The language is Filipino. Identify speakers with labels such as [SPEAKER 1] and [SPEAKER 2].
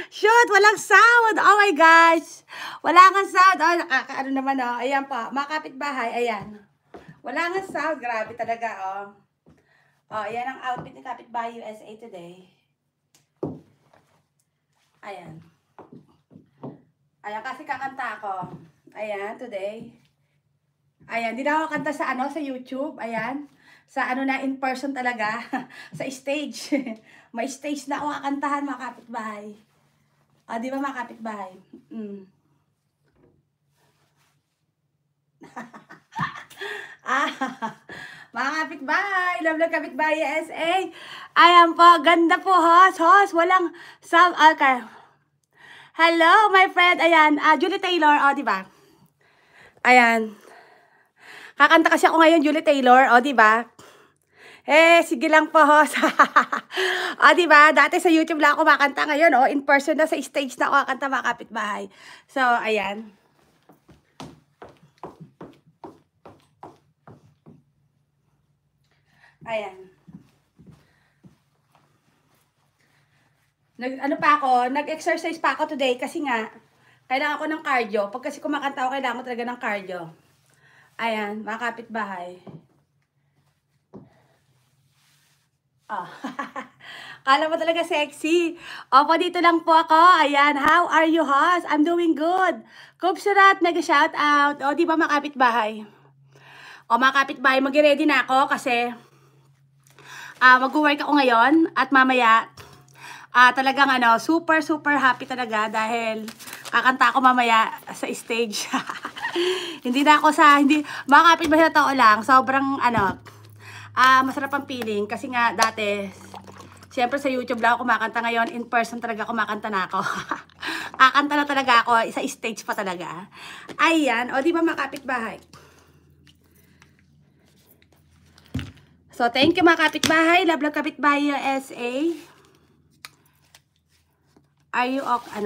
[SPEAKER 1] Shoot, walang sound. Oh my gosh. Wala nga sound. Oh, nakakaano naman, oh. Ayan po, mga kapitbahay, ayan. Wala nga sound. Grabe talaga, oh. Oh, ayan ang outfit ng Kapitbahay USA today. Ayan. Ayan, kasi kakanta ako. Ayan, today. Ayan, di na ako kanta sa sa YouTube. Ayan. Sa na, in person talaga. Sa stage. May stage na ako kakantahan, mga kapitbahay. O, di ba mga kapitbahay? Mga kapitbahay, love Kapitbahay USA. Ayan po, ganda po, host. Walang sound. Okay. Hello, my friend. Ayan, Julie Taylor, di ba? Ayan. Kakanta kasi ako ngayon, Julie Taylor, di ba? Sige lang po, host. Di ba? Dati sa YouTube lang ako makanta, ngayon, in person na sa stage na ako kakanta, mga kapitbahay. So, ayan. Ayan. Nag-exercise pa ako today kasi nga, kailangan ko ng cardio. Pag kasi kumakanta ako, kailangan ko talaga ng cardio. Ayan, mga kapitbahay. Kala mo talaga sexy. Opo, dito lang po ako. Ayan, how are you, host? I'm doing good. Kubsurat, mega shout out. Di ba mga kapitbahay? Mga kapitbahay, mag-ready na ako kasi mag-work ako ngayon at mamaya talagang super happy talaga dahil kakanta ako mamaya sa stage. Hindi mga kapitbahay na tao lang, sobrang masarap ang feeling kasi nga dati, siyempre sa YouTube lang ako kumakanta, ngayon in person talaga kumakanta na ako. Kakanta na talaga ako, sa stage pa talaga. Ayan, di ba mga kapitbahay? So, thank you mga kapitbahay. Love Kapitbahay USA. Are you okay?